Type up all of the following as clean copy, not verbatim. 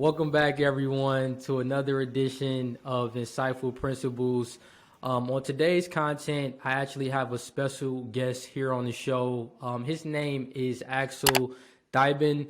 Welcome back, everyone, to another edition of Insightful Principles. On today's content, I actually have a special guest here on the show. His name is Axel Thibon.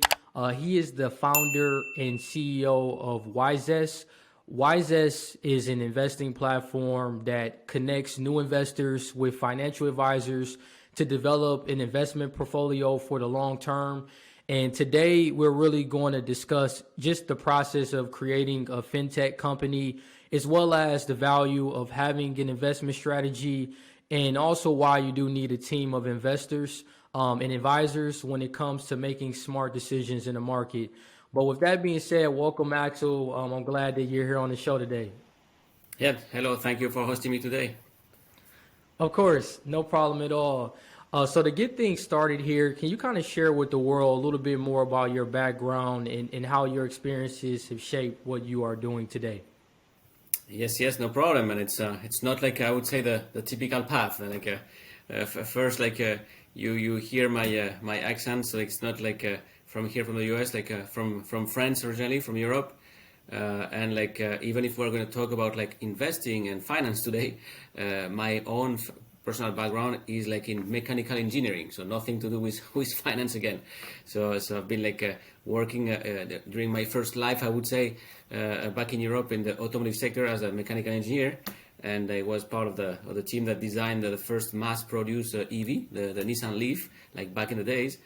He is the founder and CEO of Wizest. Wizest is an investing platform that connects new investors with financial advisors to develop an investment portfolio for the long term. And today we're really going to discuss just the process of creating a FinTech company, as well as the value of having an investment strategy, and also why you do need a team of investors and advisors when it comes to making smart decisions in the market. But with that being said, welcome, Axel. I'm glad that you're here on the show today. Yeah, hello. Thank you for hosting me today. Of course, no problem at all. So to get things started here, can you kind of share with the world a little bit more about your background and how your experiences have shaped what you are doing today? Yes, no problem. And it's not like I would say the typical path. Like first, like you hear my accent, so it's not like from here from the US, like from France originally, from Europe. And like even if we're going to talk about like investing and finance today, my own personal background is like in mechanical engineering, so nothing to do with finance again. So I've been like working during my first life, I would say, back in Europe in the automotive sector as a mechanical engineer, and I was part of the team that designed the first mass-produced EV, the Nissan Leaf, like back in the days.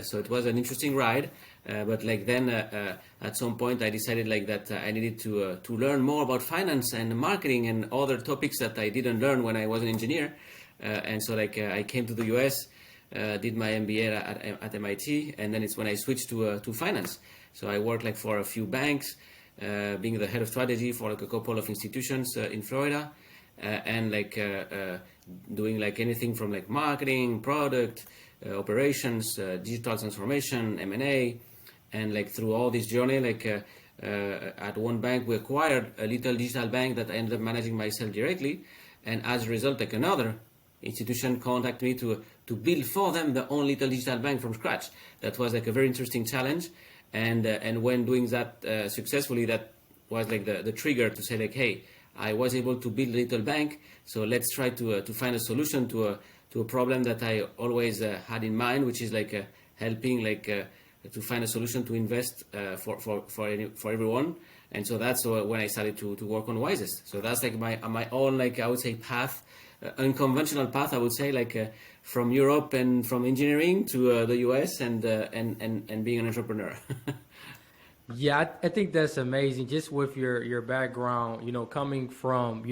So it was an interesting ride, but like then at some point I decided like that I needed to learn more about finance and marketing and other topics that I didn't learn when I was an engineer, and so like I came to the US, did my MBA at MIT, and then it's when I switched to finance. So I worked like for a few banks, being the head of strategy for like a couple of institutions in Florida, and like doing like anything from like marketing, product, operations, digital transformation, M&A, and like through all this journey, like at one bank we acquired a little digital bank that I ended up managing myself directly, and as a result, like another institution contacted me to build for them the own little digital bank from scratch. That was like a very interesting challenge, and when doing that successfully, that was like the trigger to say like, hey, I was able to build a little bank, so let's try to find a solution to a problem that I always had in mind, which is like helping like to find a solution to invest for everyone. And so that's when I started to work on Wizest. So that's like my own, like I would say, path, unconventional path, I would say, like from Europe and from engineering to the US and being an entrepreneur. Yeah, I think that's amazing. Just with your background, coming from,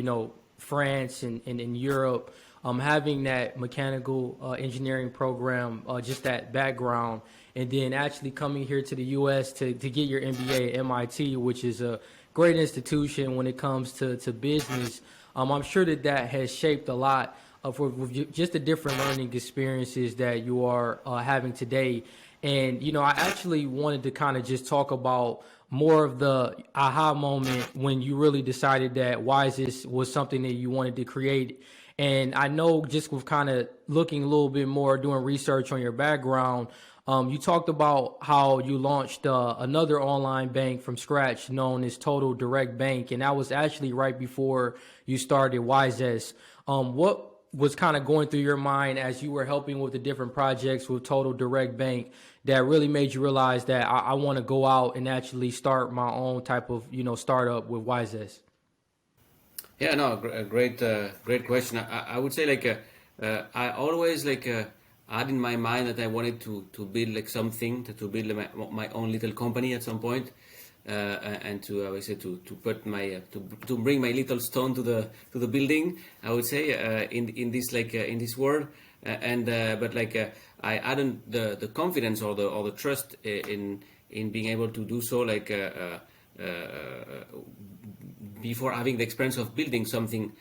France and in Europe, having that mechanical engineering program, just that background, and then actually coming here to the U.S. to get your MBA at MIT, which is a great institution when it comes to business. I'm sure that has shaped a lot of with just the different learning experiences that you are having today. And, I actually wanted to kind of just talk about more of the aha moment when you really decided that Wizest was something that you wanted to create. And I know just with kind of looking a little bit more, doing research on your background, you talked about how you launched another online bank from scratch known as Total Direct Bank. And that was actually right before you started Wizest. What was kind of going through your mind as you were helping with the different projects with Total Direct Bank that really made you realize that I want to go out and actually start my own type of, startup with Wizest? Yeah, no, great question. I would say like I always like had in my mind that I wanted to build like something, to build my own little company at some point, and to I would say to put my to bring my little stone to the building. I would say in this like in this world, but like I hadn't the confidence or the trust in being able to do so like. Before having the experience of building something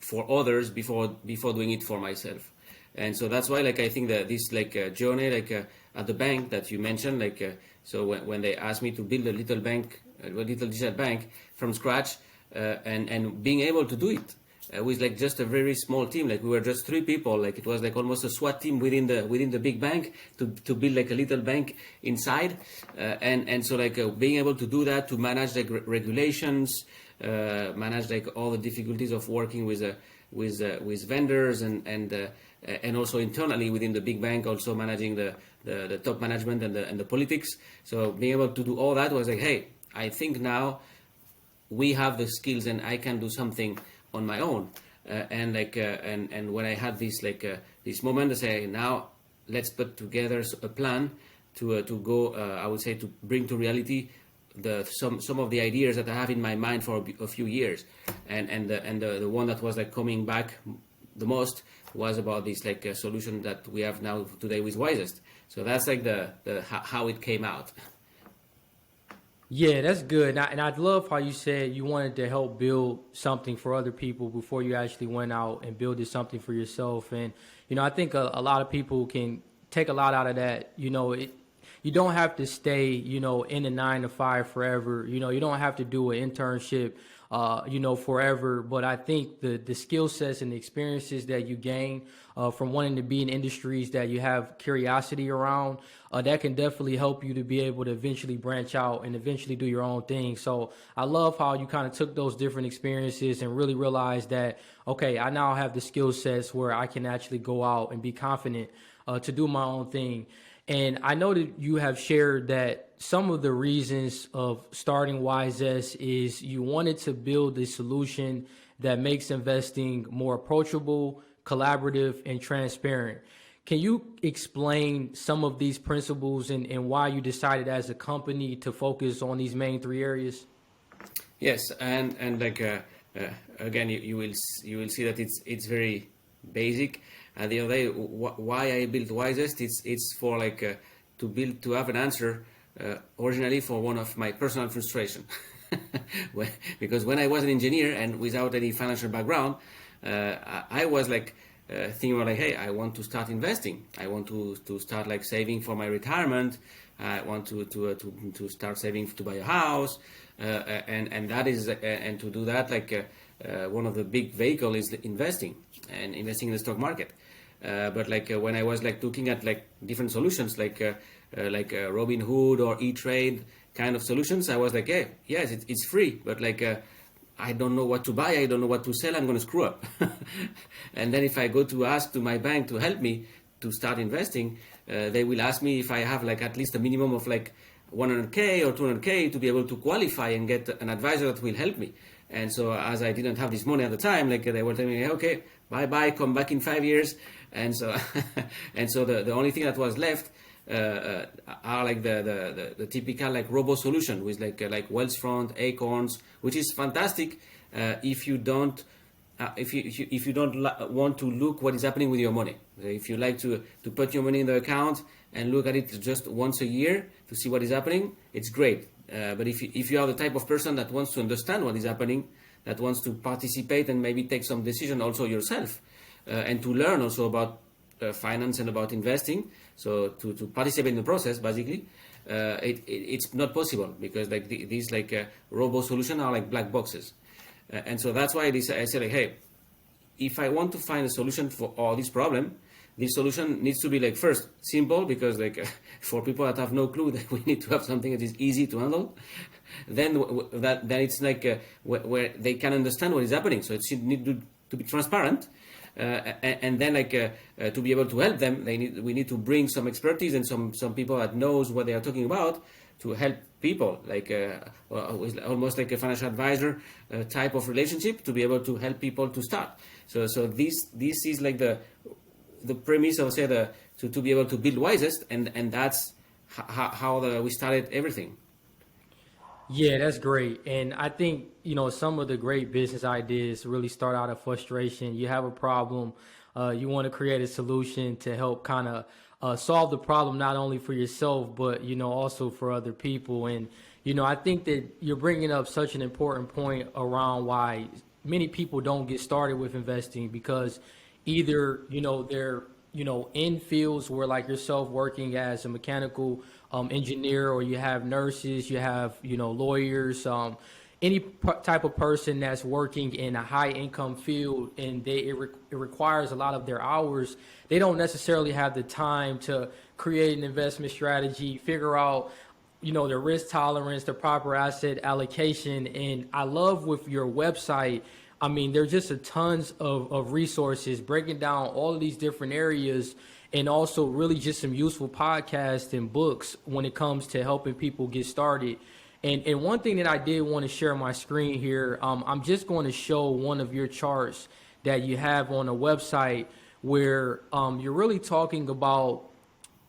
for others before doing it for myself. And so that's why like I think that this like journey like at the bank that you mentioned, like so when they asked me to build a little digital bank from scratch, and being able to do it with like just a very small team. Like we were just 3 people. Like it was like almost a SWAT team within the big bank to build like a little bank inside. And so like being able to do that, to manage like regulations, manage like all the difficulties of working with vendors and also internally within the big bank, also managing the top management and the politics. So being able to do all that was like, hey, I think now we have the skills and I can do something on my own. And when I had this moment, I say, now let's put together a plan to go. I would say to bring to reality some of the ideas that I have in my mind for a few years, and the one that was like coming back the most was about this like a solution that we have now today with Wizest. So that's like how it came out. Yeah, that's good. And I'd love how you said you wanted to help build something for other people before you actually went out and builded something for yourself. And, I think a lot of people can take a lot out of that. You don't have to stay, in a 9 to 5 forever. You don't have to do an internship, forever. But I think the skill sets and the experiences that you gain from wanting to be in industries that you have curiosity around, that can definitely help you to be able to eventually branch out and eventually do your own thing. So I love how you kind of took those different experiences and really realized that, okay, I now have the skill sets where I can actually go out and be confident to do my own thing. And I know that you have shared that some of the reasons of starting Wizest is you wanted to build a solution that makes investing more approachable, collaborative, and transparent. Can you explain some of these principles and why you decided as a company to focus on these main 3 areas? Yes, and like again, you will see that it's very basic. The other day, why I built Wizest, it's for like to have an answer originally for one of my personal frustration. Because when I was an engineer and without any financial background, I was like thinking about like, hey, I want to start investing. I want to start like saving for my retirement. I want to start saving to buy a house, and that is and to do that like one of the big vehicle is investing and investing in the stock market. But like when I was like looking at like different solutions like Robinhood or E-Trade kind of solutions, I was like, hey, yes, it's free, but like I don't know what to buy, I don't know what to sell, I'm going to screw up. And then if I go to ask to my bank to help me to start investing, they will ask me if I have like at least a minimum of like 100K or 200K to be able to qualify and get an advisor that will help me. And so as I didn't have this money at the time, like they were telling me, okay, bye, come back in 5 years. And so the only thing that was left are like the typical like robo solution with like Wellsfront, Acorns, which is fantastic if you don't want to look what is happening with your money. If you like to put your money in the account and look at it just once a year to see what is happening, it's great. But if you are the type of person that wants to understand what is happening, that wants to participate and maybe take some decision also yourself, and to learn also about finance and about investing, so to participate in the process, basically, it's not possible because like these like robo solutions are like black boxes. And so that's why I said like, hey, if I want to find a solution for all this problem, this solution needs to be like first simple, because like for people that have no clue, that we need to have something that is easy to handle. Then it's like where they can understand what is happening. So it should need to be transparent. And then like to be able to help them, we need to bring some expertise and some people that knows what they are talking about to help people, like with almost like a financial advisor type of relationship, to be able to help people to start. So this is like the premise, I would say, to be able to build Wizest, and that's how we started everything. Yeah, that's great. And I think, some of the great business ideas really start out of frustration. You have a problem, you want to create a solution to help kind of solve the problem, not only for yourself, but, also for other people. And, I think that you're bringing up such an important point around why many people don't get started with investing, because either, they're, in fields where, like yourself, working as a mechanical engineer, or you have nurses, you have, lawyers, any type of person that's working in a high income field and it requires a lot of their hours, they don't necessarily have the time to create an investment strategy, figure out, the risk tolerance, the proper asset allocation. And I love with your website, I mean, there's just a tons of resources breaking down all of these different areas, and also really just some useful podcasts and books when it comes to helping people get started. And one thing that I did want to share on my screen here, I'm just going to show one of your charts that you have on a website where you're really talking about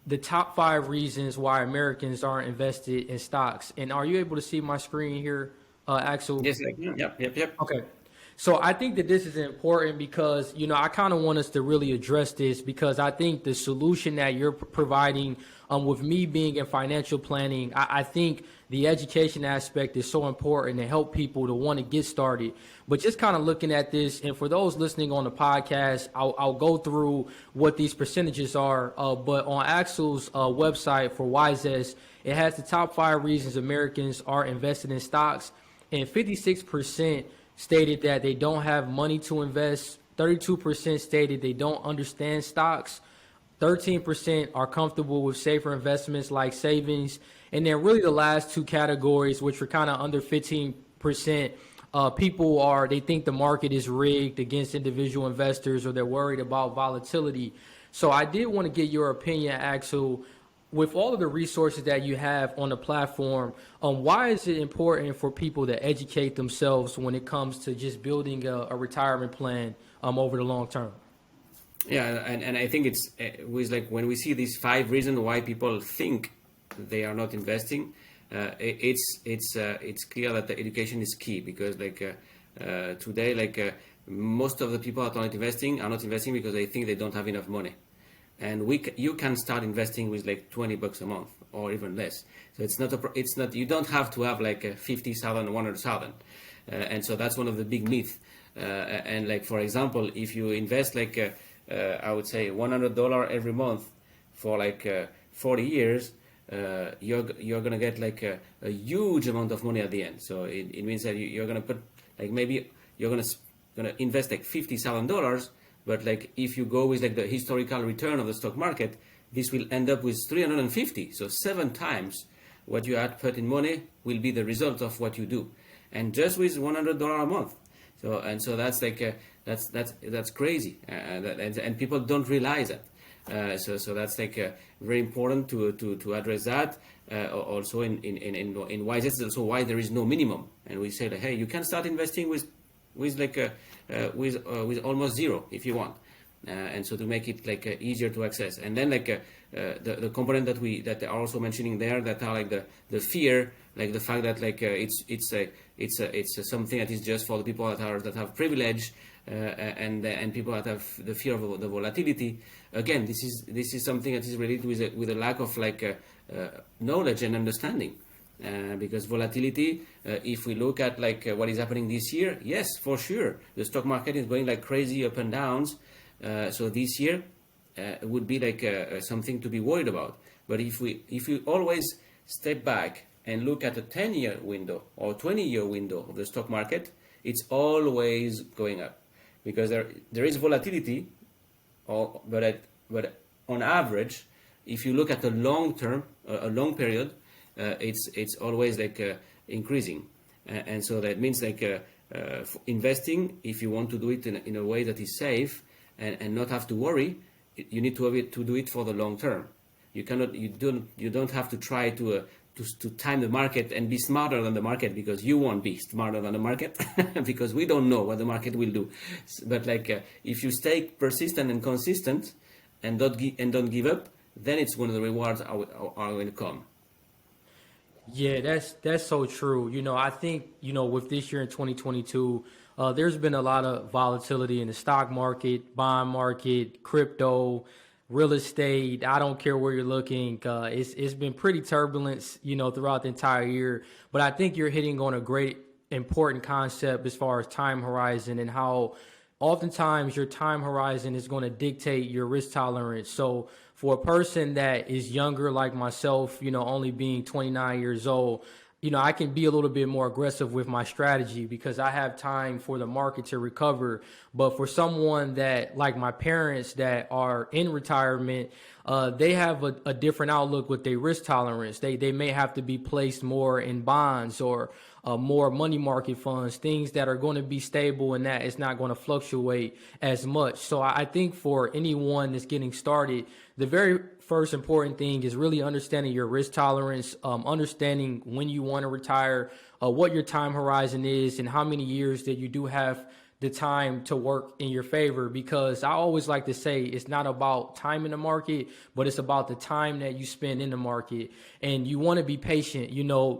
the top 5 reasons why Americans aren't invested in stocks. And are you able to see my screen here, Axel? Yes, I can. Yep. Okay. So I think that this is important because, I kind of want us to really address this, because I think the solution that you're providing with me being in financial planning, I think the education aspect is so important to help people to want to get started. But just kind of looking at this, and for those listening on the podcast, I'll go through what these percentages are. But on Axel's website for Wizest, it has the top 5 reasons Americans are invested in stocks, and 56% stated that they don't have money to invest. 32% stated they don't understand stocks. 13% are comfortable with safer investments like savings. And then really the last 2 categories, which were kind of under 15%, they think the market is rigged against individual investors, or they're worried about volatility. So I did want to get your opinion, Axel. With all of the resources that you have on the platform, why is it important for people to educate themselves when it comes to just building a retirement plan over the long term? Yeah, and I think it's with like when we see these 5 reasons why people think they are not investing, it's clear that the education is key, because today most of the people that are not investing because they think they don't have enough money. And you can start investing with like $20 a month or even less. So it's not you don't have to have like 50,000, 100,000, and so that's one of the big myths. And like for example, if you invest I would say $100 every month for 40 years, you're gonna get a huge amount of money at the end. So it means that you're gonna put maybe you're gonna invest $50,000. But if you go with the historical return of the stock market, this will end up with 350. So 7 times what you had put in money will be the result of what you do, and just with $100 a month. So that's that's crazy, and people don't realize that. So that's very important to address that. Also in Wizest, also why there is no minimum, and we say hey, you can start investing with almost zero if you want, and so to make it easier to access. And then the component that they are also mentioning there, that are the fear, the fact that it's something that is just for the people that have privilege, and people that have the fear of the volatility. Again, this is something that is related with a lack of knowledge and understanding. Because volatility, if we look at what is happening this year, yes, for sure, the stock market is going crazy up and downs. So this year would be something to be worried about. But if we always step back and look at a 10-year window or 20-year window of the stock market, it's always going up, because there is volatility, but on average, if you look at the long term, a long period, it's always increasing, and so that means investing, if you want to do it in a way that is safe and not have to worry, you need to do it for the long term. You don't have to try to time the market and be smarter than the market, because you won't be smarter than the market because we don't know what the market will do. But if you stay persistent and consistent and don't give up, then it's when the rewards are going to come. Yeah, that's so true. I think, with this year in 2022, there's been a lot of volatility in the stock market, bond market, crypto, real estate. I don't care where you're looking. It's been pretty turbulent, throughout the entire year. But I think you're hitting on a great, important concept as far as time horizon, and how oftentimes your time horizon is going to dictate your risk tolerance. So for a person that is younger like myself, only being 29 years old, I can be a little bit more aggressive with my strategy because I have time for the market to recover. But for someone that, like my parents that are in retirement, they have a different outlook with their risk tolerance. They may have to be placed more in bonds or more money market funds, things that are going to be stable and that it's not going to fluctuate as much. So I think for anyone that's getting started, the very first important thing is really understanding your risk tolerance, understanding when you want to retire, what your time horizon is, and how many years that you do have the time to work in your favor. Because I always like to say it's not about time in the market, but it's about the time that you spend in the market. And you want to be patient.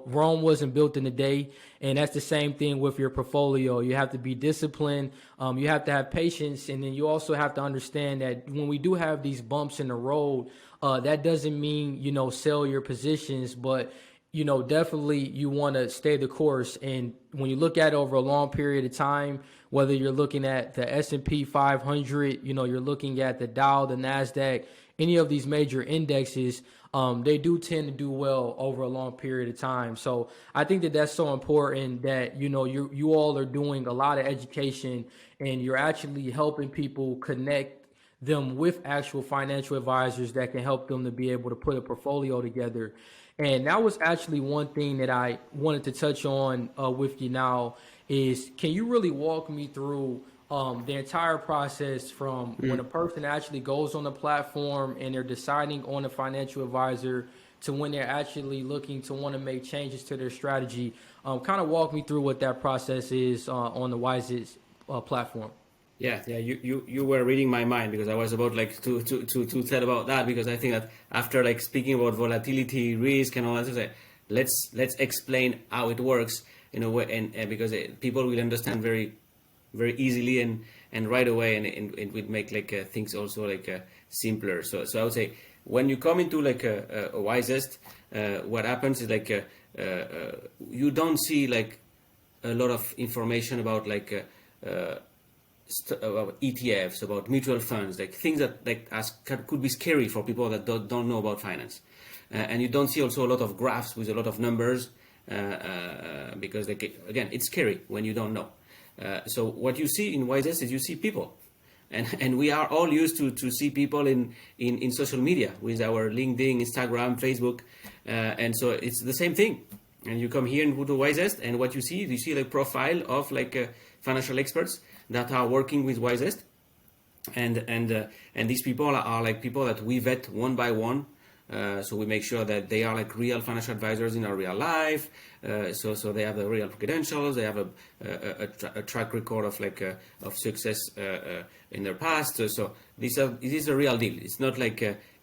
Rome wasn't built in a day, and that's the same thing with your portfolio. You have to be disciplined. You have to have patience, and then you also have to understand that when we do have these bumps in the road, that doesn't mean, sell your positions, but definitely you want to stay the course. And when you look at it over a long period of time, whether you're looking at the S&P 500, you're looking at the Dow, the NASDAQ, any of these major indexes, they do tend to do well over a long period of time. So I think that that's so important that, you all are doing a lot of education and you're actually helping people connect them with actual financial advisors that can help them to be able to put a portfolio together. And that was actually one thing that I wanted to touch on with you now is, can you really walk me through the entire process from when a person actually goes on the platform and they're deciding on a financial advisor to when they're actually looking to want to make changes to their strategy? Kind of walk me through what that process is on the Wizest platform. Yeah. You were reading my mind because I was about to tell about that, because I think that after speaking about volatility, risk, and all that, let's explain how it works in a way, and because people will understand very very easily and right away, and it would make things also simpler. So I would say when you come into a Wizest, what happens is you don't see a lot of information about about ETFs, about mutual funds, things that could be scary for people that don't know about finance, and you don't see also a lot of graphs with a lot of numbers, because again, it's scary when you don't know. So what you see in Wizest is you see people, and we are all used to see people in social media with our LinkedIn, Instagram, Facebook, and so it's the same thing. And you come here and go to Wizest, and what you see the profile of financial experts that are working with Wizest, and these people are people that we vet one by one. So we make sure that they are real financial advisors in our real life. So they have the real credentials. They have a track record of success in their past. So this is a real deal. It's not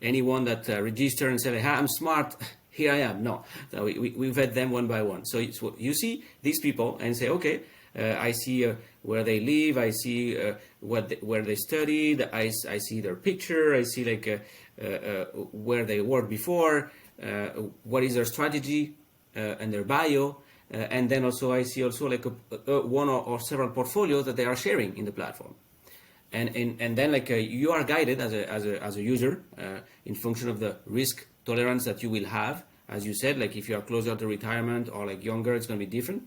anyone that register and say, "Hey, I'm smart. Here I am." No, so we vet them one by one. So you see these people and say, okay, I see where they live. I see where they studied. I see their picture. I see where they worked before. What is their strategy and their bio. And then also I see also one or several portfolios that they are sharing in the platform. And then you are guided as a user in function of the risk tolerance that you will have. As you said, if you are closer to retirement or younger, it's going to be different.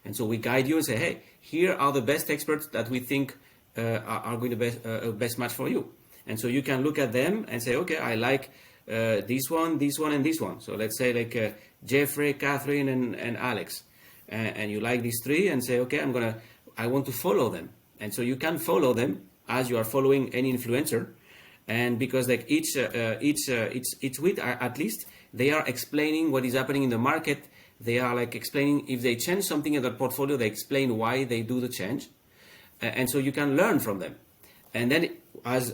And so we guide you and say, hey, here are the best experts that we think are going to be best match for you. And so you can look at them and say, okay, I like this one, and this one. So let's say Jeffrey, Catherine, and Alex. And you like these three and say, okay, I want to follow them. And so you can follow them as you are following any influencer. And because each week at least, they are explaining what is happening in the market. They are explaining if they change something in their portfolio, they explain why they do the change. And so you can learn from them. And then as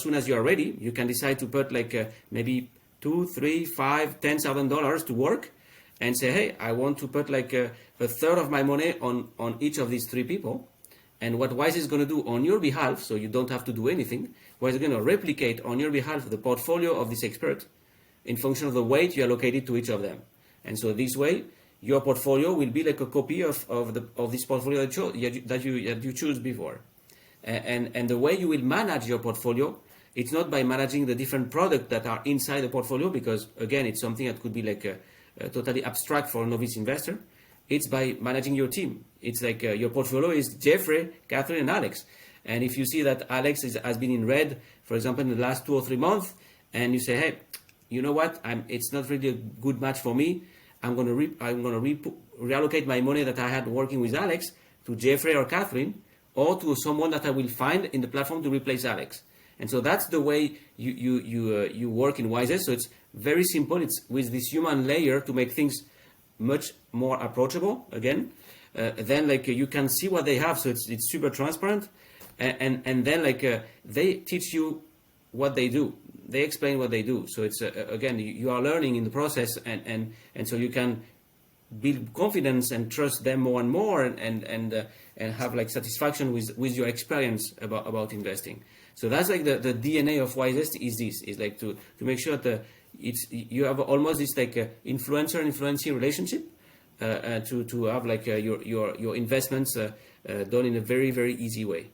soon as you are ready, you can decide to put maybe $2, $3, $5, $10,000 to work and say, hey, I want to put a third of my money on each of these three people. And what Wise is going to do on your behalf, so you don't have to do anything, Wise is going to replicate on your behalf the portfolio of this expert in function of the weight you allocated to each of them. And so this way, your portfolio will be like a copy of this portfolio that you choose before. And the way you will manage your portfolio, it's not by managing the different products that are inside the portfolio, because again, it's something that could be totally abstract for a novice investor. It's by managing your team. It's like your portfolio is Jeffrey, Catherine, and Alex. And if you see that Alex has been in red, for example, in the last 2 or 3 months, and you say, hey, you know what? It's not really a good match for me. I'm going to reallocate my money that I had working with Alex to Jeffrey or Catherine, or to someone that I will find in the platform to replace Alex. And so that's the way you work in Wizest. So it's very simple. It's with this human layer to make things much more approachable. Again, then like you can see what they have. So it's super transparent, and then like they teach you what they do. They explain what they do. So it's again, you are learning in the process, and so you can build confidence and trust them more and more, and have like satisfaction with your experience about investing. So that's like the DNA of Wizest is like to make sure that you have almost this like influencer-influencee relationship, to have like your investments done in a very, very easy way.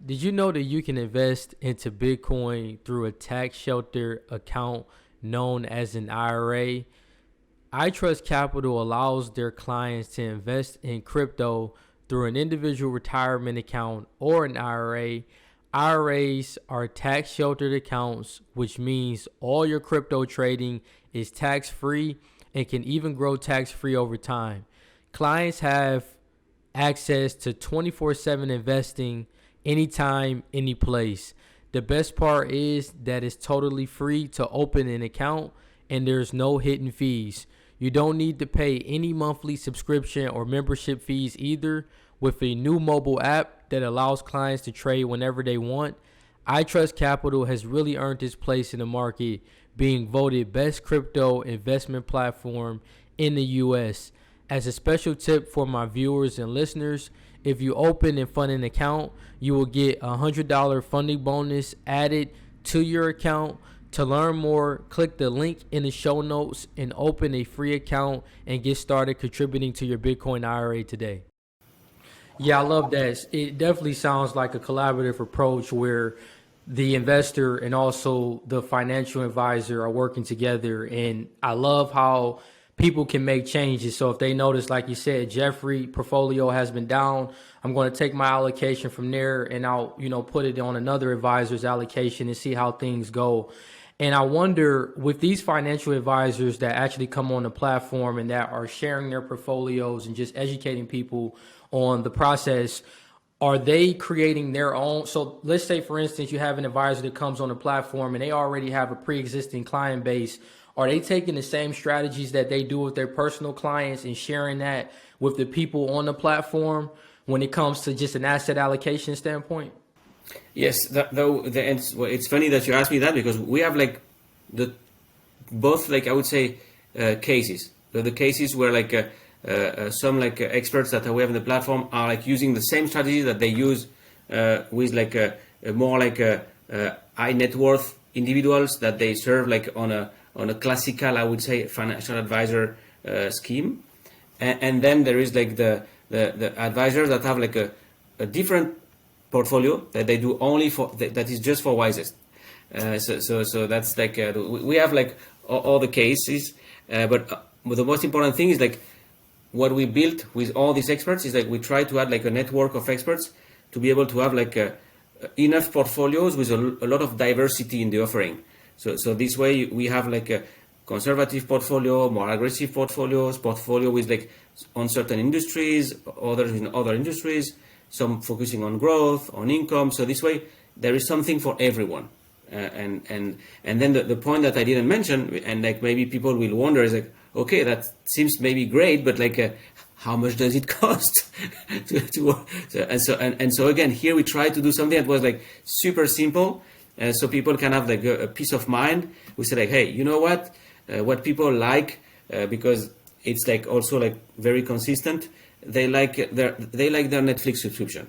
Did you know that you can invest into Bitcoin through a tax shelter account known as an IRA? ITrust Capital allows their clients to invest in crypto through an individual retirement account or an IRA. IRAs are tax sheltered accounts, which means all your crypto trading is tax free and can even grow tax free over time. Clients have access to 24/7 investing anytime, any place. The best part is that it's totally free to open an account and there's no hidden fees. You don't need to pay any monthly subscription or membership fees either. With a new mobile app that allows clients to trade whenever they want, ITrust Capital has really earned its place in the market, being voted best crypto investment platform in the US. As a special tip for my viewers and listeners, if you open and fund an account, you will get a $100 funding bonus added to your account. To learn more, click the link in the show notes and open a free account and get started contributing to your Bitcoin IRA today. Yeah, I love that. It definitely sounds like a collaborative approach where the investor and also the financial advisor are working together. And I love how people can make changes. So if they notice, like you said, Jeffrey portfolio has been down, I'm going to take my allocation from there and I'll, put it on another advisor's allocation and see how things go. And I wonder, with these financial advisors that actually come on the platform and that are sharing their portfolios and just educating people on the process, are they creating their own? So let's say, for instance, you have an advisor that comes on the platform and they already have a pre-existing client base. Are they taking the same strategies that they do with their personal clients and sharing that with the people on the platform when it comes to just an asset allocation standpoint? Yes, it's funny that you asked me that, because we have like both, like I would say, cases. The cases where like some like experts that we have in the platform are like using the same strategy that they use with like a more like high net worth individuals that they serve like on a classical, I would say, financial advisor scheme, and then there is like the advisors that have like a different portfolio that they do only for that is just for Wizest. So that's like we have like all the cases, but the most important thing is like what we built with all these experts is like we try to add like a network of experts to be able to have like enough portfolios with a lot of diversity in the offering. So this way we have like a conservative portfolio, more aggressive portfolio with like on certain industries, others in other industries, some focusing on growth, on income. So this way there is something for everyone. And then the point that I didn't mention, and like maybe people will wonder, is like, okay, that seems maybe great, but like how much does it cost? So again, here we try to do something that was like super simple, so people can have like a peace of mind. We say like, hey, you know what people like, because it's like also like very consistent. They like their Netflix subscription.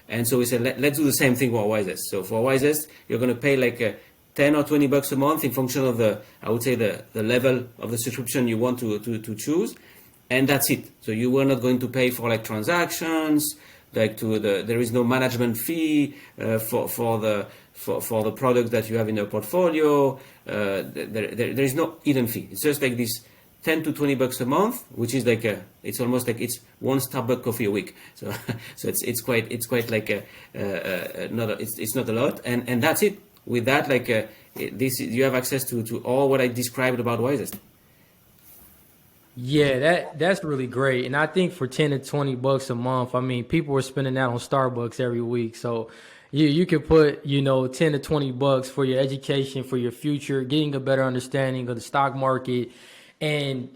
And so we said, let's do the same thing for Wizest. So for Wizest, you're going to pay like 10 or 20 bucks a month in function of the level of the subscription you want to choose. And that's it. So you are not going to pay for like transactions, like there is no management fee for the product that you have in your portfolio. There is no hidden fee. It's just like this 10 to 20 bucks a month, which is like it's almost like it's one Starbucks coffee a week. So so it's quite like it's not a lot, and that's it. With that, like this, you have access to all what I described about Wizest. Yeah, that's really great. And I think for 10 to 20 bucks a month, I mean, people are spending that on Starbucks every week. So you could put, 10 to 20 bucks for your education, for your future, getting a better understanding of the stock market. And,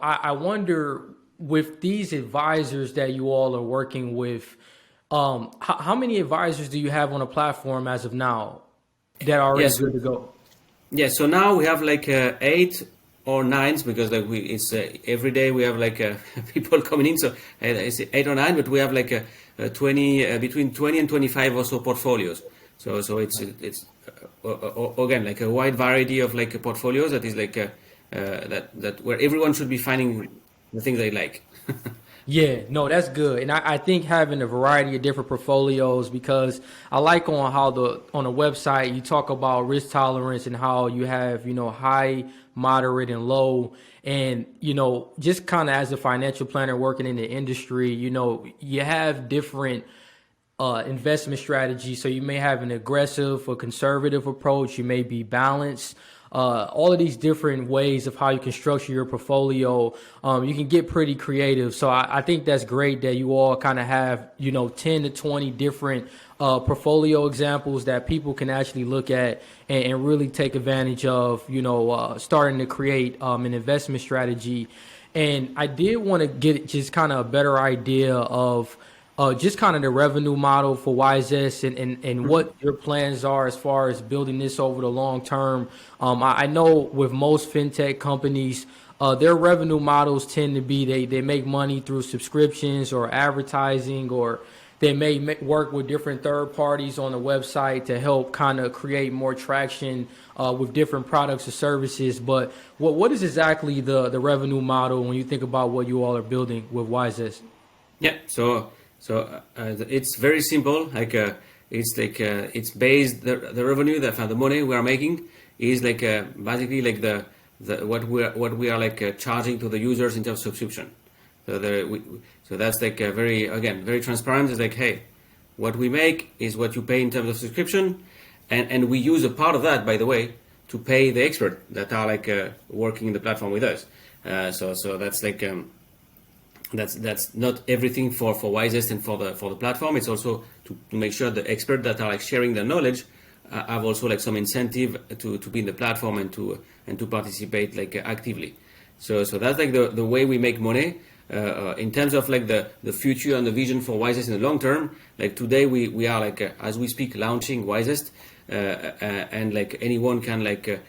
I wonder with these advisors that you all are working with, how many advisors do you have on a platform as of now that are already good to go? Yeah, so now we have like 8 or 9, because like it's every day we have like people coming in. So it's 8 or 9, but we have like 20 between 20 and 25 also portfolios. So it's again like a wide variety of like portfolios that is like that where everyone should be finding the things they like. Yeah, no, that's good. And I think having a variety of different portfolios, because I like on the website, you talk about risk tolerance and how you have, high, moderate, and low. And, just kind of as a financial planner working in the industry, you have different investment strategies. So you may have an aggressive or conservative approach. You may be balanced. All of these different ways of how you can structure your portfolio, you can get pretty creative. So I think that's great that you all kind of have, 10 to 20 different portfolio examples that people can actually look at and really take advantage of, starting to create an investment strategy. And I did want to get just kind of a better idea of just kind of the revenue model for Wizest and what your plans are as far as building this over the long term. I know with most FinTech companies, their revenue models tend to be they make money through subscriptions or advertising, or they may work with different third parties on the website to help kind of create more traction with different products or services. But what is exactly the revenue model when you think about what you all are building with Wizest? Yeah, so it's very simple. Like it's based the revenue that the money we are making is like basically like the what we are like charging to the users in terms of subscription. So that's like very transparent. It's like, hey, what we make is what you pay in terms of subscription, and we use a part of that, by the way, to pay the experts that are like working in the platform with us. So that's like. That's not everything for Wizest and for the platform. It's also to make sure the experts that are like sharing their knowledge have also like some incentive to be in the platform and to participate like actively. So that's like the way we make money. In terms of like the future and the vision for Wizest in the long term, like today we are like as we speak launching Wizest, and like anyone can like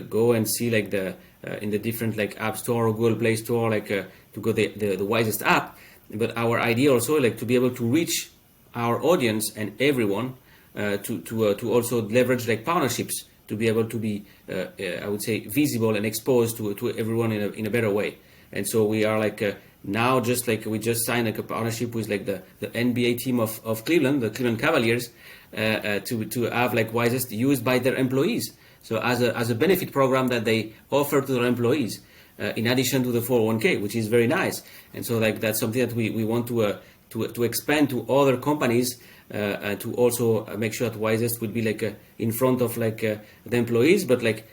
go and see like the in the different like App Store or Google Play Store like to go the Wizest app. But our idea also like to be able to reach our audience and everyone to also leverage like partnerships to be able to be I would say visible and exposed to everyone in a better way. And so we are like now just like we just signed like a partnership with like the NBA team of Cleveland, the Cleveland Cavaliers, to have like Wizest used by their employees. So as a benefit program that they offer to their employees, in addition to the 401k, which is very nice. And so like that's something that we want to expand to other companies, to also make sure that Wizest would be like in front of like the employees, but like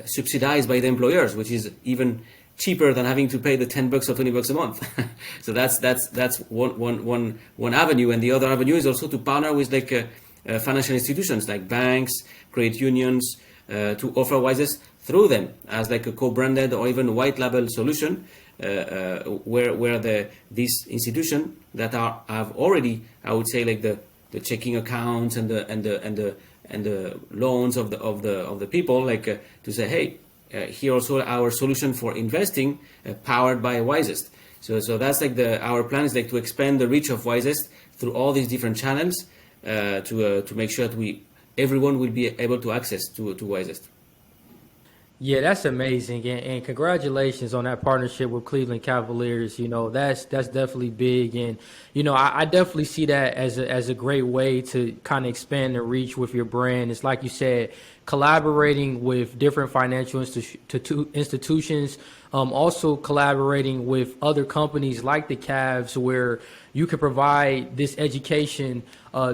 subsidized by the employers, which is even cheaper than having to pay the $10 or $20 a month. So that's one avenue, and the other avenue is also to partner with like financial institutions like banks, credit unions, to offer Wizest through them as like a co-branded or even white label solution, where these institutions that have already, I would say, like the checking accounts and the loans of the people, like to say, hey, here also our solution for investing, powered by Wizest. So that's like our plan is like to expand the reach of Wizest through all these different channels, to make sure that everyone will be able to access to Wizest. Yeah, that's amazing, and congratulations on that partnership with Cleveland Cavaliers. That's definitely big, and I definitely see that as a great way to kind of expand the reach with your brand. It's like you said, collaborating with different financial institutions, also collaborating with other companies like the Cavs, where you can provide this education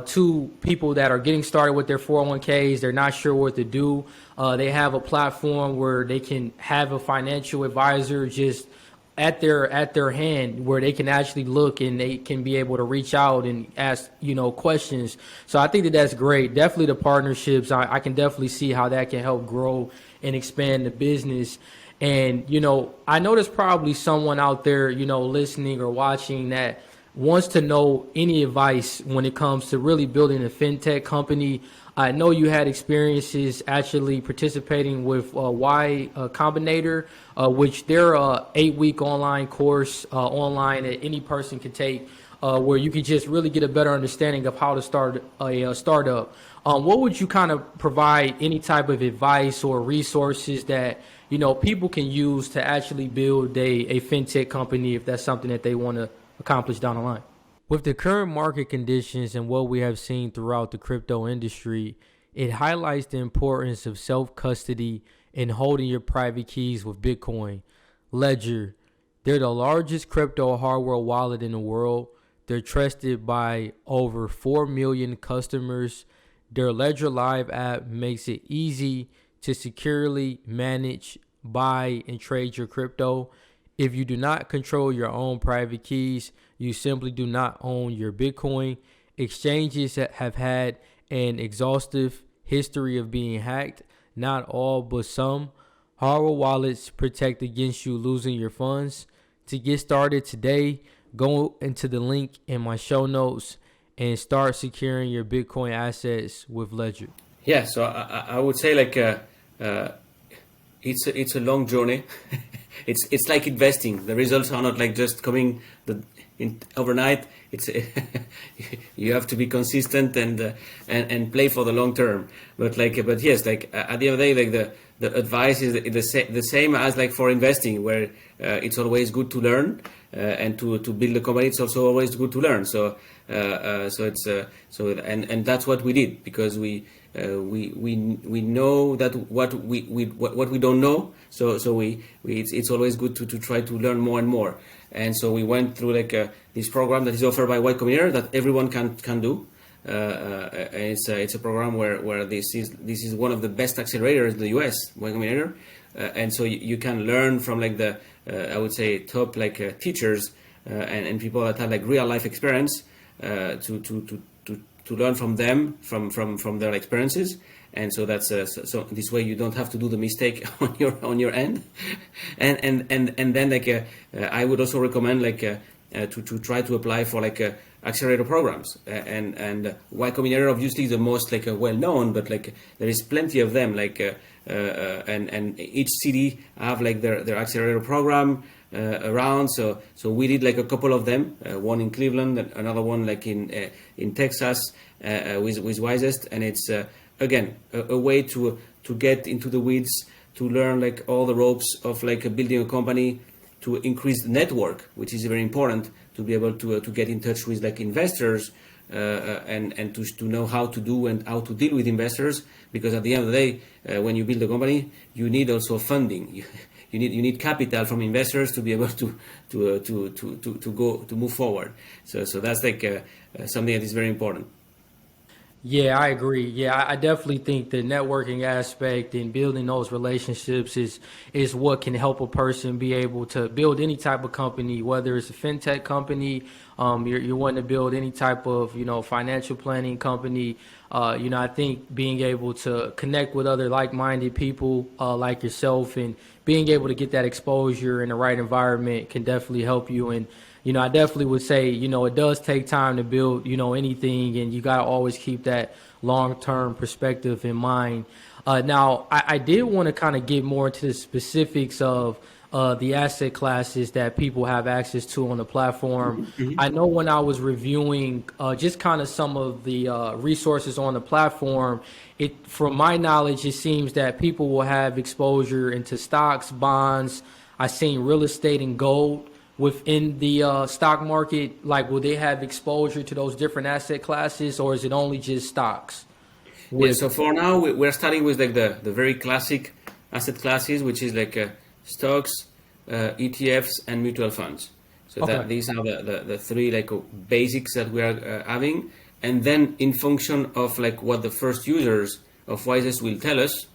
to people that are getting started with their 401ks. They're not sure what to do. They have a platform where they can have a financial advisor just at their hand, where they can actually look and they can be able to reach out and ask, questions. So I think that that's great. Definitely the partnerships. I can definitely see how that can help grow and expand the business. And, I know there's probably someone out there, listening or watching that wants to know any advice when it comes to really building a fintech company. I know you had experiences actually participating with Y Combinator, which they're a 8-week online course online that any person can take, where you can just really get a better understanding of how to start a startup. What would you kind of provide, any type of advice or resources that people can use to actually build a fintech company if that's something that they want to accomplish down the line? With the current market conditions and what we have seen throughout the crypto industry, it highlights the importance of self-custody and holding your private keys with Bitcoin. Ledger, they're the largest crypto hardware wallet in the world. They're trusted by over 4 million customers. Their Ledger Live app makes it easy to securely manage, buy, and trade your crypto. If you do not control your own private keys, you simply do not own your Bitcoin. Exchanges have had an exhaustive history of being hacked, not all but some. Hardware wallets protect against you losing your funds. To get started today, go into the link in my show notes and start securing your Bitcoin assets with Ledger. Yeah, so I would say it's a long journey. It's like investing. The results are not like just coming overnight. It's you have to be consistent and play for the long term. But yes, at the end of the day, the advice is the same as for investing, where it's always good to learn, and to build a company. It's also always good to learn. So that's what we did, because we know that what we don't know. So it's always good to try to learn more and more. And so we went through this program that is offered by Y Combinator that everyone can do. And it's a program where this is one of the best accelerators in the US, Y Combinator. And so you can learn from the I would say top teachers and people that have real life experience, to learn from them, from their experiences. And so that's so this way you don't have to do the mistake on your end. And then I would also recommend to try to apply for accelerator programs. And Y Combinator obviously is the most well known, but there is plenty of them, and each city have their accelerator program around. So we did a couple of them, one in Cleveland, and another one in Texas with Wizest, and it's again a way to get into the weeds, to learn all the ropes of building a company, to increase the network, which is very important, to be able to get in touch with investors, and to know how to do and how to deal with investors, because at the end of the day, when you build a company, you need also funding. You need capital from investors to be able to move forward. So that's something that is very important. Yeah, I agree. Yeah, I definitely think the networking aspect and building those relationships is what can help a person be able to build any type of company, whether it's a fintech company, you're wanting to build any type of financial planning company. I think being able to connect with other like-minded people like yourself, and being able to get that exposure in the right environment can definitely help you. And I definitely would say, it does take time to build, anything, and you got to always keep that long-term perspective in mind. Now, I did want to kind of get more into the specifics of the asset classes that people have access to on the platform. Mm-hmm. I know when I was reviewing just kind of some of the resources on the platform, from my knowledge, it seems that people will have exposure into stocks, bonds. I've seen real estate and gold. Within the stock market, will they have exposure to those different asset classes, or is it only just stocks? Yeah, so for now, we're starting with the very classic asset classes, which is stocks, ETFs, and mutual funds. So Okay. that these are the three like basics that we are having, and then in function of like what the first users of Wizest will tell us,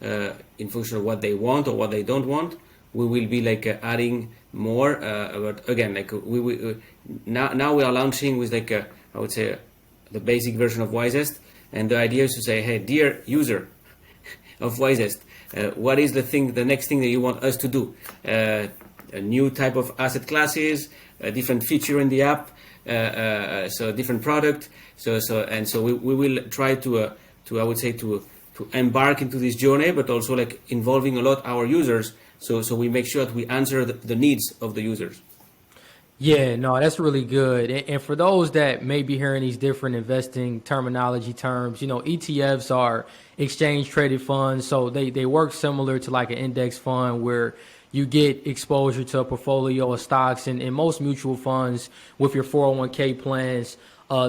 in function of what they want or what they don't want, we will be like adding more. But again, like now we are launching with like I would say the basic version of Wizest, and the idea is to say, hey, dear user of Wizest, what is the next thing that you want us to do? A new type of asset classes, a different feature in the app, so a different product. So we will try to I would say to embark into this journey, but also like involving a lot our users. So we make sure that we answer the needs of the users. Yeah, no, that's really good. And for those that may be hearing these different investing terminology terms, ETFs are exchange traded funds. So they work similar to like an index fund where you get exposure to a portfolio of stocks, and most mutual funds with your 401k plans,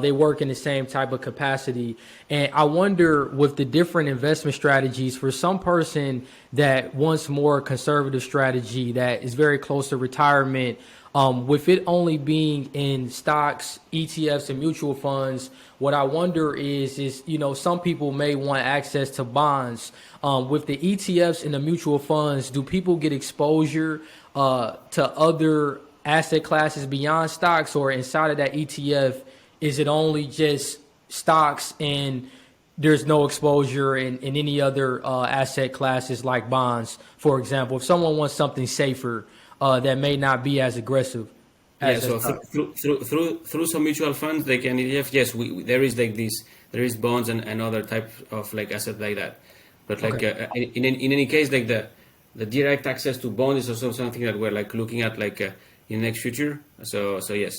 they work in the same type of capacity. And I wonder, with the different investment strategies, for some person that wants more conservative strategy that is very close to retirement, with it only being in stocks, ETFs, and mutual funds, what I wonder is some people may want access to bonds. With the ETFs and the mutual funds, do people get exposure to other asset classes beyond stocks, or inside of that ETF, is it only just stocks and there's no exposure in any other asset classes like bonds, for example? If someone wants something safer that may not be as aggressive. Yeah, so through some mutual funds, like an ETF, yes, there is like this, there is bonds and other type of like asset like that. But like Okay. in any case, like the direct access to bonds is also something that we're like looking at like in the next future. So yes.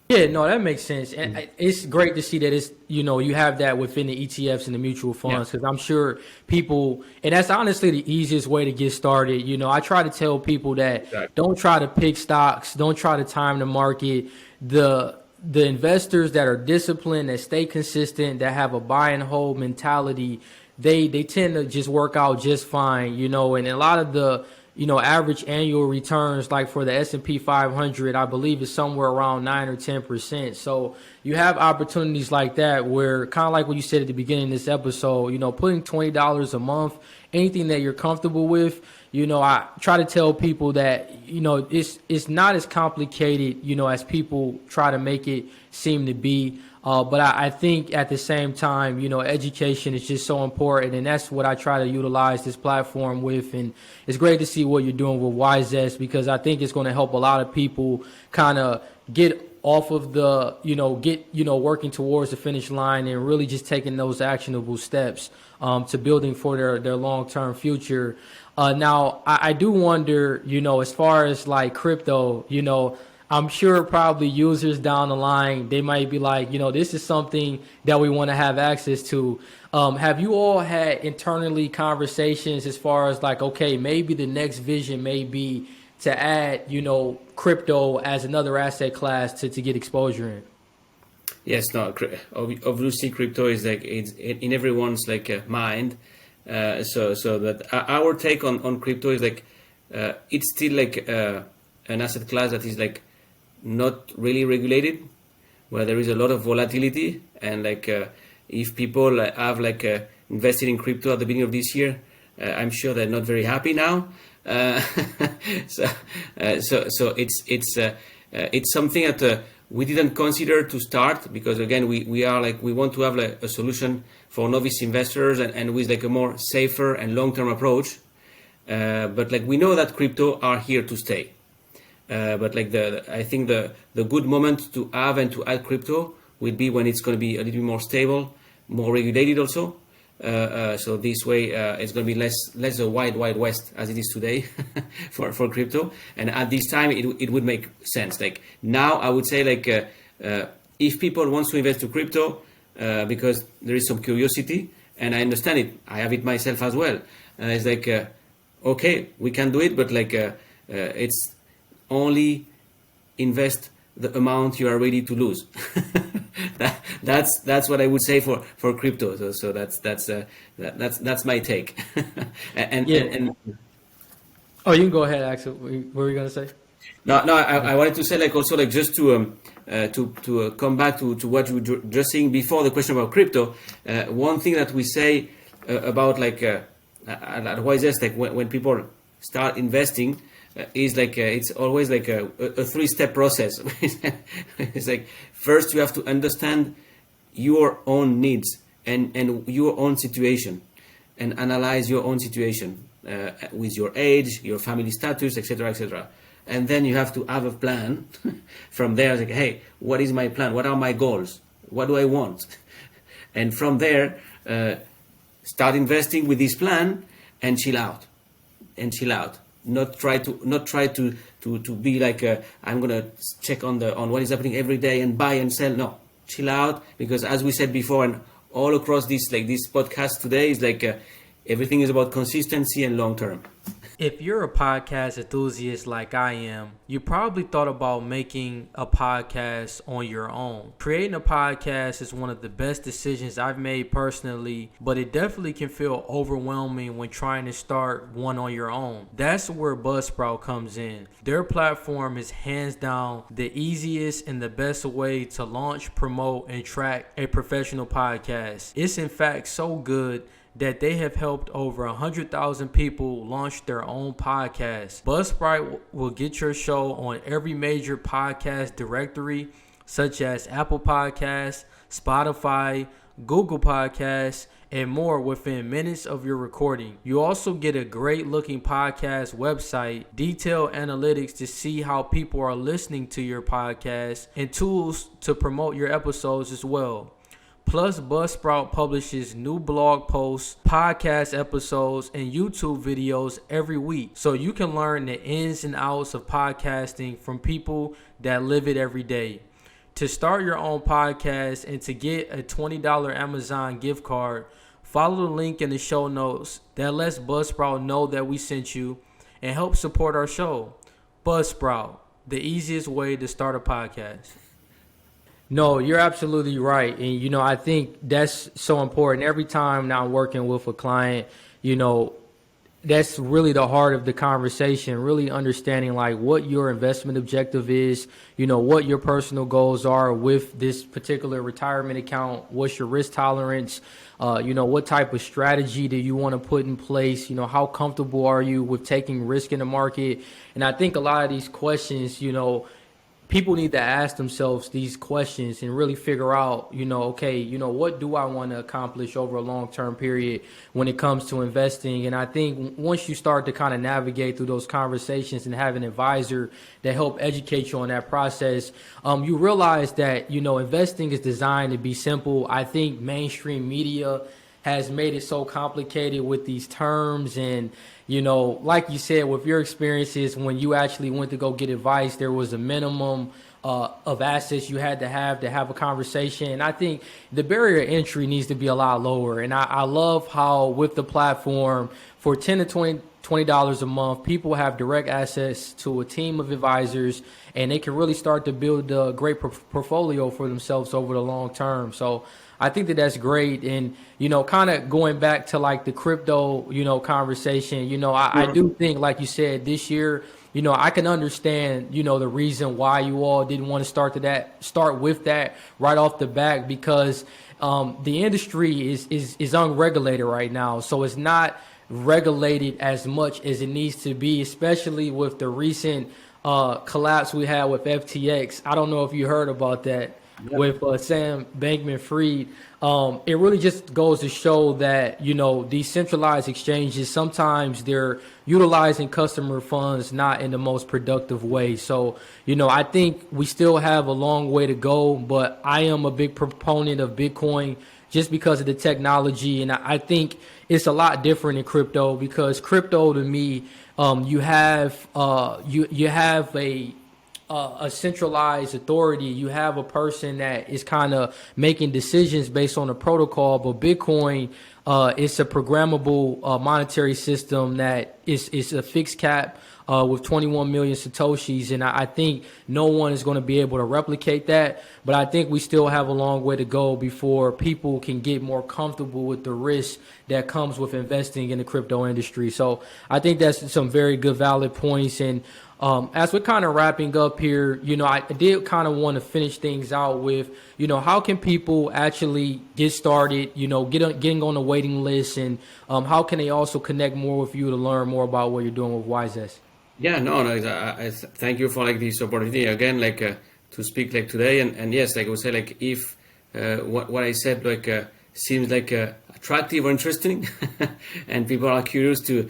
Yeah, no, that makes sense. And it's great to see that it's, you have that within the ETFs and the mutual funds, because I'm sure people, and that's honestly the easiest way to get started. I try to tell people that Exactly. don't try to pick stocks, don't try to time the market. The investors that are disciplined, that stay consistent, that have a buy and hold mentality, they tend to just work out just fine, and a lot of the average annual returns, like for the S&P 500, I believe is somewhere around 9 or 10%. So you have opportunities like that where, kind of like what you said at the beginning of this episode, putting $20 a month, anything that you're comfortable with, I try to tell people that, it's not as complicated, as people try to make it seem to be. But I think at the same time, education is just so important, and that's what I try to utilize this platform with. And it's great to see what you're doing with Wizest, because I think it's going to help a lot of people kind of get off of the, working towards the finish line and really just taking those actionable steps to building for their long-term future. Now, I do wonder, as far as like crypto, I'm sure probably users down the line, they might be like, this is something that we want to have access to. Have you all had internally conversations as far as like, okay, maybe the next vision may be to add, crypto as another asset class to get exposure in? Yes, no, obviously crypto is like it's in everyone's like mind. So that our take on crypto is like it's still like an asset class that is like not really regulated, where there is a lot of volatility, and like if people have like invested in crypto at the beginning of this year, I'm sure they're not very happy now. So it's something that we didn't consider to start, because again we are like, we want to have like a solution for novice investors and with like a more safer and long-term approach. But like we know that crypto are here to stay. But like I think the good moment to have and to add crypto will be when it's going to be a little bit more stable, more regulated also. So this way it's going to be less a wild west as it is today for crypto. And at this time it would make sense. Like now I would say like if people want to invest to crypto because there is some curiosity, and I understand it, I have it myself as well. It's like okay, we can do it, but like it's only invest the amount you are ready to lose. That's what I would say for crypto. So that's my take. and Oh, you can go ahead, Axel. What were you gonna say? No, I wanted to say like also like just to come back to what you were just saying before the question about crypto. One thing that we say about like at Wizest, like when people start investing, is like it's always like a 3-step process. It's like first you have to understand your own needs and your own situation, and analyze your own situation with your age, your family status, etc., etc. And then you have to have a plan from there. Like, hey, what is my plan? What are my goals? What do I want? And from there, start investing with this plan and chill out. Not try to be like I'm gonna check on what is happening every day and buy and sell. No, chill out, because as we said before, and all across this podcast today is like everything is about consistency and long term. If you're a podcast enthusiast like I am, you probably thought about making a podcast on your own. Creating a podcast is one of the best decisions I've made personally, but it definitely can feel overwhelming when trying to start one on your own. That's where Buzzsprout comes in. Their platform is hands down the easiest and the best way to launch, promote, and track a professional podcast. It's in fact so good that they have helped over 100,000 people launch their own podcast. Buzzsprout will get your show on every major podcast directory, such as Apple Podcasts, Spotify, Google Podcasts, and more within minutes of your recording. You also get a great looking podcast website, detailed analytics to see how people are listening to your podcast, and tools to promote your episodes as well. Plus, Buzzsprout publishes new blog posts, podcast episodes, and YouTube videos every week, so you can learn the ins and outs of podcasting from people that live it every day. To start your own podcast and to get a $20 Amazon gift card, follow the link in the show notes that lets Buzzsprout know that we sent you and help support our show. Buzzsprout, the easiest way to start a podcast. No, you're absolutely right. And, I think that's so important. Every time now I'm working with a client, that's really the heart of the conversation, really understanding like what your investment objective is, what your personal goals are with this particular retirement account, what's your risk tolerance, what type of strategy do you want to put in place, how comfortable are you with taking risk in the market. And I think a lot of these questions, people need to ask themselves these questions and really figure out, what do I want to accomplish over a long-term period when it comes to investing? And I think once you start to kind of navigate through those conversations and have an advisor that help educate you on that process, you realize that, investing is designed to be simple. I think mainstream media has made it so complicated with these terms. And, like you said, with your experiences, when you actually went to go get advice, there was a minimum of assets you had to have a conversation. And I think the barrier to entry needs to be a lot lower. And I love how with the platform for $10 to $20 a month, people have direct access to a team of advisors, and they can really start to build a great portfolio for themselves over the long term. So I think that that's great. And, kind of going back to like the crypto, conversation, I do think, like you said, this year, I can understand, the reason why you all didn't want to start with that right off the bat, because the industry is unregulated right now. So it's not regulated as much as it needs to be, especially with the recent collapse we had with FTX. I don't know if you heard about that. Yep. With Sam Bankman-Fried. It really just goes to show that, these centralized exchanges, sometimes they're utilizing customer funds not in the most productive way. So, I think we still have a long way to go, but I am a big proponent of Bitcoin just because of the technology. And I think it's a lot different in crypto, because crypto to me, you have a centralized authority. You have a person that is kind of making decisions based on a protocol, but Bitcoin, it's a programmable monetary system that is a fixed cap with 21 million Satoshis. And I think no one is going to be able to replicate that. But I think we still have a long way to go before people can get more comfortable with the risk that comes with investing in the crypto industry. So I think that's some very good, valid points. And as we're kind of wrapping up here, I did kind of want to finish things out with, how can people actually get started, getting on the waiting list, and how can they also connect more with you to learn more about what you're doing with Wizest? Yeah, no, I thank you for this opportunity again, to speak today, and yes, I would say if what I said seems attractive or interesting, and people are curious to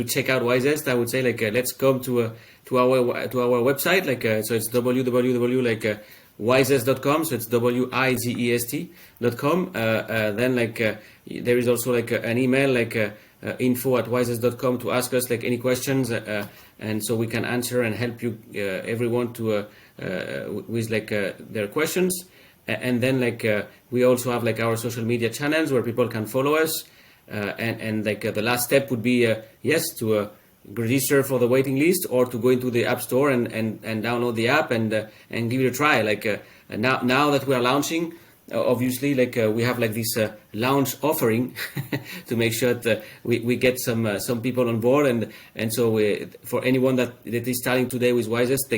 check out Wizest, I would say let's come to our website, so it's www.wizest.com, so it's wizest.com. Then there is also an email info@wizest.com to ask us any questions, and so we can answer and help you everyone to with their questions. And then we also have our social media channels where people can follow us, and the last step would be yes, to register for the waiting list, or to go into the app store and download the app and give it a try. Now that we are launching, obviously we have this launch offering to make sure that we get some people on board, and so for anyone that is starting today with Wizest,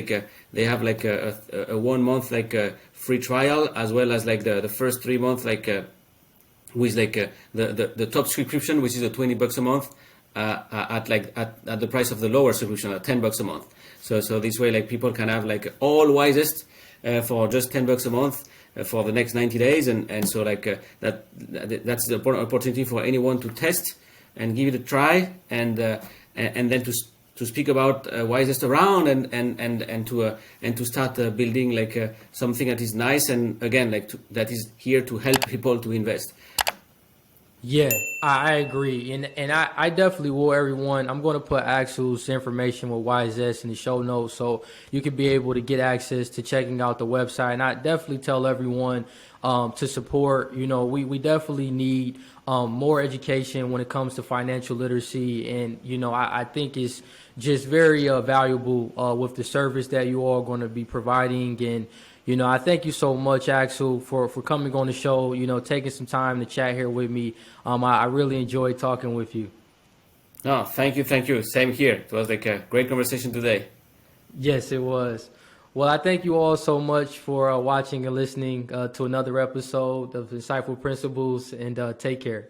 they have a 1 month free trial, as well as the first 3 months with the top subscription, which is $20 a month, at the price of the lower subscription at $10 a month. So this way people can have all Wizest for just $10 a month for the next 90 days, and so that's the opportunity for anyone to test and give it a try, and then to speak about Wizest around, and to start building something that is nice, and again that is here to help people to invest. Yeah, I agree. And I definitely will, everyone. I'm going to put Axel's information with Wizest in the show notes, so you can be able to get access to checking out the website. And I definitely tell everyone to support. We definitely need more education when it comes to financial literacy. And, I think it's just very valuable with the service that you all are going to be providing. And, I thank you so much, Axel, for coming on the show, taking some time to chat here with me. I really enjoyed talking with you. No, thank you. Same here. It was a great conversation today. Yes, it was. Well, I thank you all so much for watching and listening to another episode of Insightful Principles, and take care.